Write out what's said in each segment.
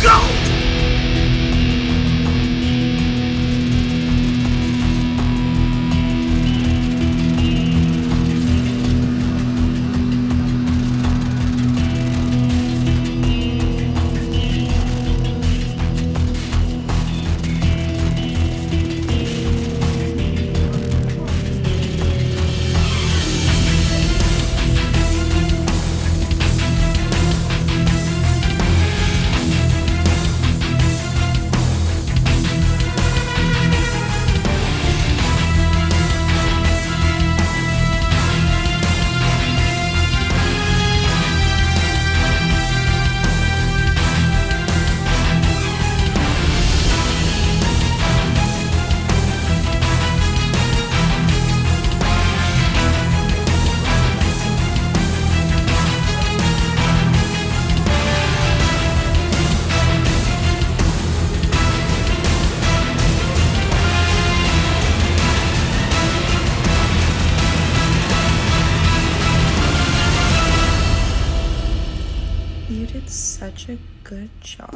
GOAT! You did such a good job.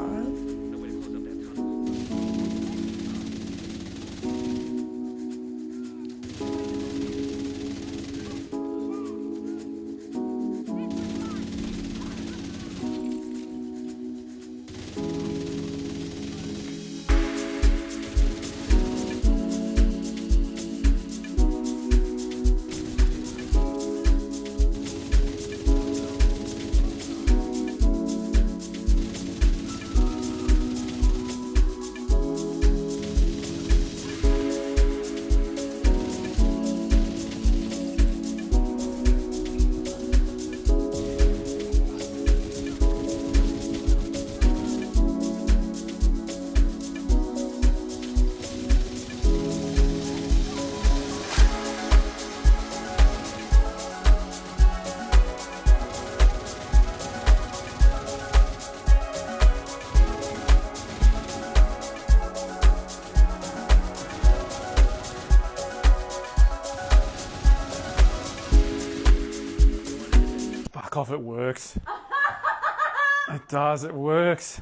Fuck off, it works. It does, it works.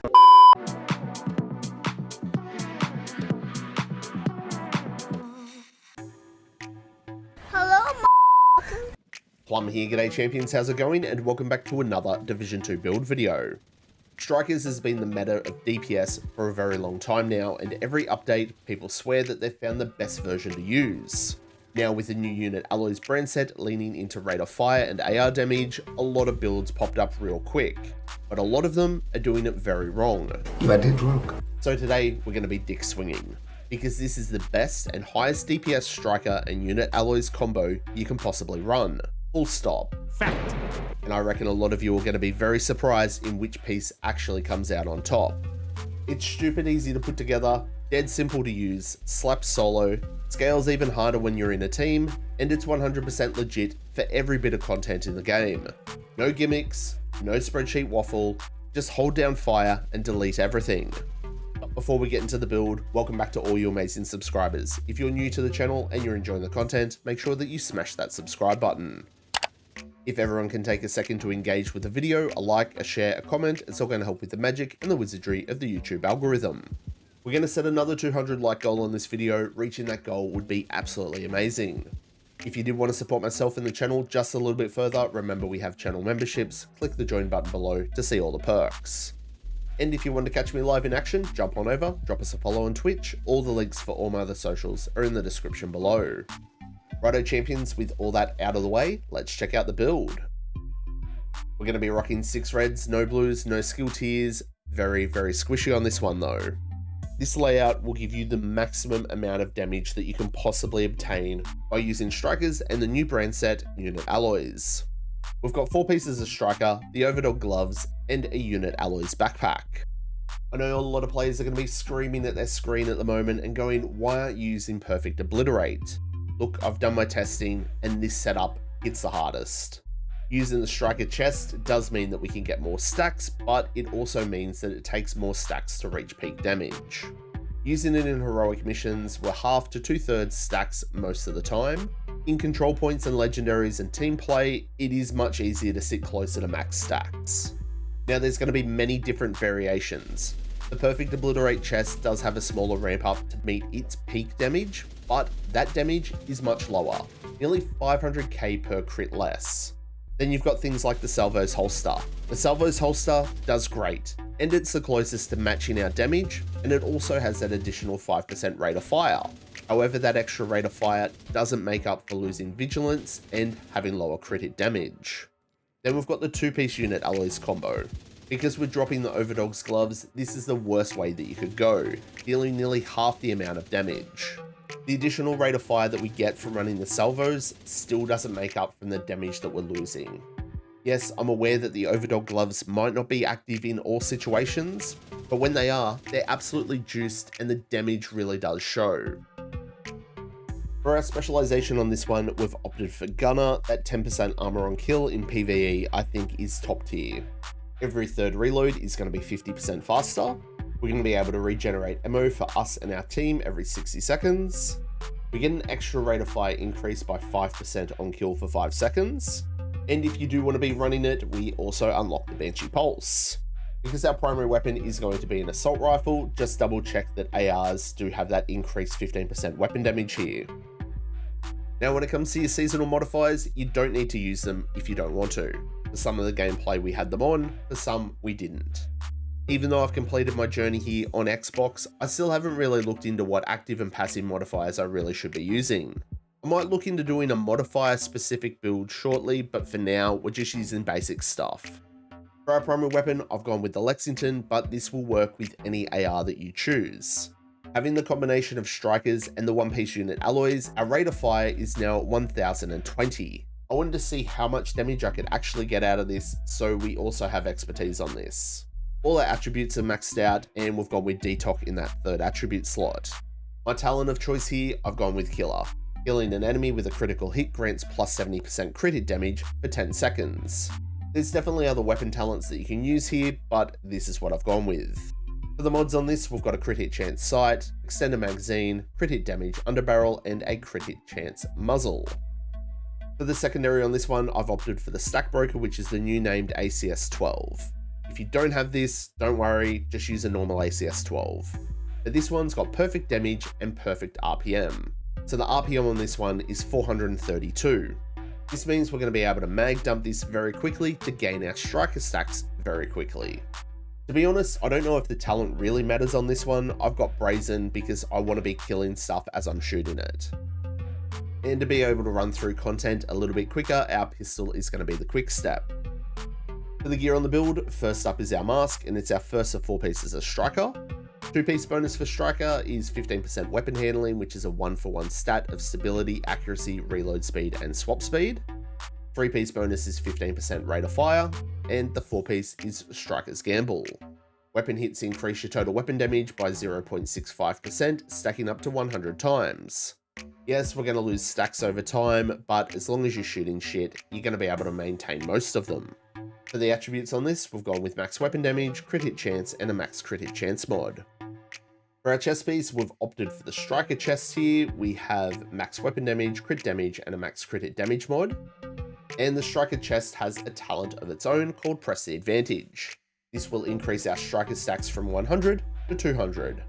Plum here, g'day champions, how's it going? And welcome back to another Division 2 build video. Strikers has been the meta of DPS for a very long time now, and every update, people swear that they've found the best version to use. Now with the new unit ALLOYS brand set leaning into rate of fire and AR damage, a lot of builds popped up real quick, but a lot of them are doing it very wrong. But it worked. So today we're going to be dick swinging, because this is the best and highest DPS striker and unit ALLOYS combo you can possibly run. Full stop. Fact. And I reckon a lot of you are going to be very surprised in which piece actually comes out on top. It's stupid easy to put together, dead simple to use, slaps solo, scales even harder when you're in a team, and it's 100% legit for every bit of content in the game. No gimmicks, no spreadsheet waffle, just hold down fire and delete everything. But before we get into the build, welcome back to all you amazing subscribers. If you're new to the channel and you're enjoying the content, make sure that you smash that subscribe button. If everyone can take a second to engage with the video, a like, a share, a comment, it's all going to help with the magic and the wizardry of the YouTube algorithm. We're going to set another 200 like goal on this video. Reaching that goal would be absolutely amazing. If you did want to support myself and the channel just a little bit further, remember we have channel memberships. Click the join button below to see all the perks. And if you want to catch me live in action, jump on over, drop us a follow on Twitch. All the links for all my other socials are in the description below. Righto champions, with all that out of the way, let's check out the build. We're going to be rocking 6 reds, no blues, no skill tiers. Very, very squishy on this one though. This layout will give you the maximum amount of damage that you can possibly obtain by using strikers and the new brand set unit ALLOYS. We've got 4 pieces of striker, the overdog gloves, and a unit ALLOYS backpack. I know a lot of players are going to be screaming at their screen at the moment and going, why aren't you using perfect obliterate? Look, I've done my testing and this setup hits the hardest. Using the striker chest does mean that we can get more stacks, but it also means that it takes more stacks to reach peak damage. Using it in heroic missions, we're half to 2/3 stacks most of the time. In control points and legendaries and team play, it is much easier to sit closer to max stacks. Now there's going to be many different variations. The Perfect Obliterate chest does have a smaller ramp up to meet its peak damage, but that damage is much lower, nearly 500k per crit less. Then you've got things like the Salvo's holster. The Salvo's holster does great, and it's the closest to matching our damage, and it also has that additional 5% rate of fire. However, that extra rate of fire doesn't make up for losing vigilance and having lower crit hit damage. Then we've got the 2-piece unit alloys combo. Because we're dropping the Overdog's gloves, this is the worst way that you could go, dealing nearly half the amount of damage. The additional rate of fire that we get from running the salvos still doesn't make up from the damage that we're losing. Yes, I'm aware that the Overdog gloves might not be active in all situations, but when they are, they're absolutely juiced and the damage really does show. For our specialization on this one, we've opted for Gunner. That 10% armor on kill in PVE I think is top tier. Every third reload is going to be 50% faster. We're going to be able to regenerate ammo for us and our team every 60 seconds. We get an extra rate of fire increase by 5% on kill for 5 seconds. And if you do want to be running it, we also unlock the Banshee Pulse. Because our primary weapon is going to be an assault rifle, just double check that ARs do have that increased 15% weapon damage here. Now when it comes to your seasonal modifiers, you don't need to use them if you don't want to. For some of the gameplay we had them on, for some we didn't. Even though I've completed my journey here on Xbox, I still haven't really looked into what active and passive modifiers I really should be using. I might look into doing a modifier specific build shortly, but for now we're just using basic stuff. For our primary weapon, I've gone with the Lexington, but this will work with any AR that you choose. Having the combination of strikers and the 1-piece unit alloys, our rate of fire is now 1020. I wanted to see how much damage I could actually get out of this, so we also have expertise on this. All our attributes are maxed out, and we've gone with Detox in that third attribute slot. My talent of choice here, I've gone with Killer. Killing an enemy with a critical hit grants plus 70% crit hit damage for 10 seconds. There's definitely other weapon talents that you can use here, but this is what I've gone with. For the mods on this, we've got a crit hit chance sight, extended magazine, crit hit damage underbarrel, and a crit hit chance muzzle. For the secondary on this one, I've opted for the Stack Broker, which is the new named ACS-12. If you don't have this, don't worry, just use a normal ACS-12. But this one's got perfect damage and perfect RPM. So the RPM on this one is 432. This means we're going to be able to mag dump this very quickly to gain our striker stacks very quickly. To be honest, I don't know if the talent really matters on this one. I've got Brazen because I want to be killing stuff as I'm shooting it. And to be able to run through content a little bit quicker, our pistol is going to be the quick step. For the gear on the build, first up is our mask, and it's our first of 4 pieces of Striker. 2-piece bonus for Striker is 15% weapon handling, which is a 1-for-1 stat of stability, accuracy, reload speed, and swap speed. 3-piece bonus is 15% rate of fire, and the 4-piece is Striker's Gamble. Weapon hits increase your total weapon damage by 0.65%, stacking up to 100 times. Yes, we're going to lose stacks over time, but as long as you're shooting shit, you're going to be able to maintain most of them. For the attributes on this, we've gone with max weapon damage, crit hit chance, and a max crit hit chance mod. For our chest piece, we've opted for the Striker chest here. We have max weapon damage, crit damage, and a max crit hit damage mod. And the Striker chest has a talent of its own called Press the Advantage. This will increase our Striker stacks from 100 to 200.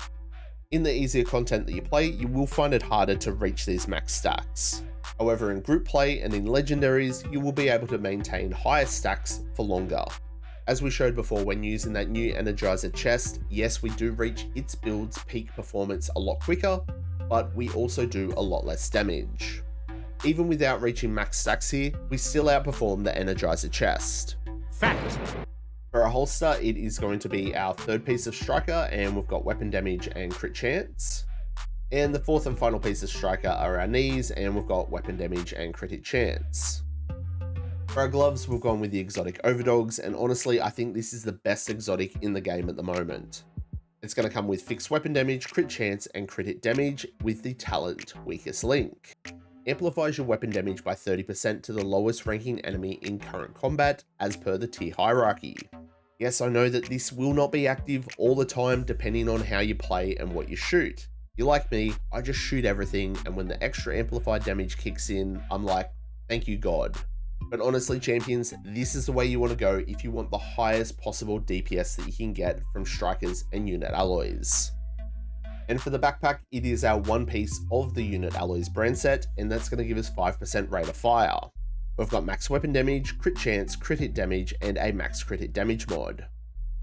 In the easier content that you play, you will find it harder to reach these max stacks. However, in group play and in legendaries, you will be able to maintain higher stacks for longer. As we showed before when using that new Energizer chest, yes, we do reach its build's peak performance a lot quicker, but we also do a lot less damage. Even without reaching max stacks here, we still outperform the Energizer chest. Fact! For our holster, it is going to be our 3rd piece of Striker, and we've got weapon damage and crit chance. And the 4th and final piece of Striker are our knees, and we've got weapon damage and crit hit chance. For our gloves, we've gone with the exotic Overdogs, and honestly, I think this is the best exotic in the game at the moment. It's going to come with fixed weapon damage, crit chance, and crit hit damage with the talent Weakest Link. Amplifies your weapon damage by 30% to the lowest ranking enemy in current combat, as per the tier hierarchy. Yes, I know that this will not be active all the time depending on how you play and what you shoot. You're like me, I just shoot everything, and when the extra amplified damage kicks in, I'm like, thank you God. But honestly, champions, this is the way you want to go if you want the highest possible DPS that you can get from strikers and unit alloys. And for the backpack, it is our one piece of the unit alloys brand set, and that's going to give us 5% rate of fire. We've got max weapon damage, crit chance, crit hit damage, and a max crit hit damage mod.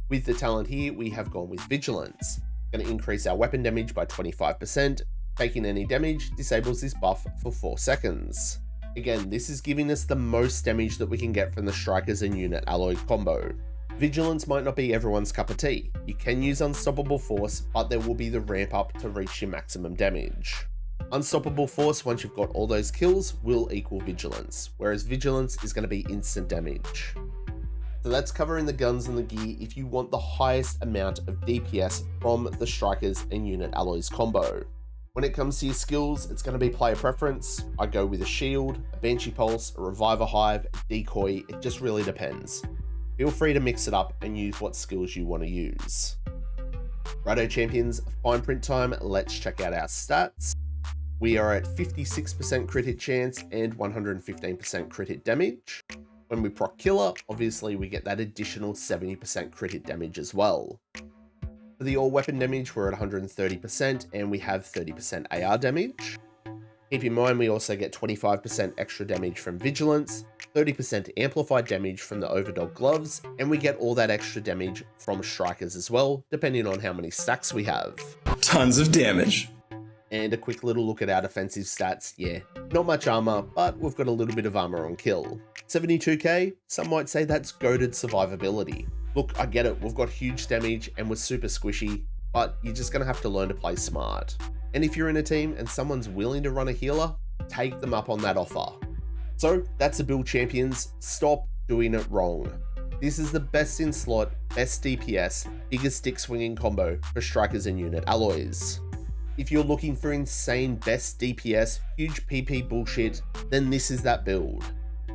With the talent here, we have gone with vigilance. Going to increase our weapon damage by 25%. Taking any damage disables this buff for 4 seconds. Again, this is giving us the most damage that we can get from the strikers and unit alloy combo. Vigilance might not be everyone's cup of tea. You can use Unstoppable Force, but there will be the ramp up to reach your maximum damage. Unstoppable Force, once you've got all those kills, will equal Vigilance, whereas Vigilance is going to be instant damage. So that's covering the guns and the gear if you want the highest amount of DPS from the strikers and unit alloys combo. When it comes to your skills, it's going to be player preference. I go with a shield, a Banshee Pulse, a Reviver Hive, a Decoy, it just really depends. Feel free to mix it up and use what skills you want to use. Righto champions, fine print time, let's check out our stats. We are at 56% crit hit chance and 115% crit hit damage. When we proc Killer, obviously we get that additional 70% crit hit damage as well. For the all weapon damage, we're at 130% and we have 30% AR damage. Keep in mind, we also get 25% extra damage from Vigilance, 30% amplified damage from the Overdog gloves, and we get all that extra damage from strikers as well, depending on how many stacks we have. Tons of damage. And a quick little look at our defensive stats. Yeah, not much armor, but we've got a little bit of armor on kill. 72k, some might say that's goated survivability. Look, I get it, we've got huge damage and we're super squishy, but you're just gonna have to learn to play smart. And if you're in a team and someone's willing to run a healer, take them up on that offer. So that's the build champions, stop doing it wrong. This is the best in slot, best DPS, biggest stick swinging combo for strikers and unit alloys. If you're looking for insane best DPS, huge PP bullshit, then this is that build.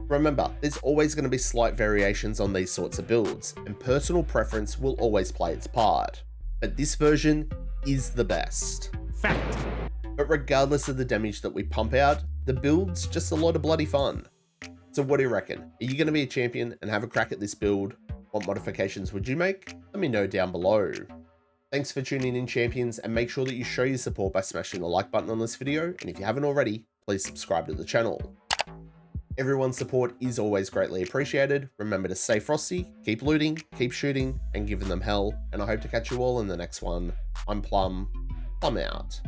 Remember, there's always going to be slight variations on these sorts of builds, and personal preference will always play its part. But this version is the best. Fact. But regardless of the damage that we pump out, the build's just a lot of bloody fun. So what do you reckon? Are you going to be a champion and have a crack at this build? What modifications would you make? Let me know down below. Thanks for tuning in, champions, and make sure that you show your support by smashing the like button on this video, and if you haven't already, please subscribe to the channel. Everyone's support is always greatly appreciated. Remember to stay frosty, keep looting, keep shooting, and giving them hell, and I hope to catch you all in the next one. I'm Plum out.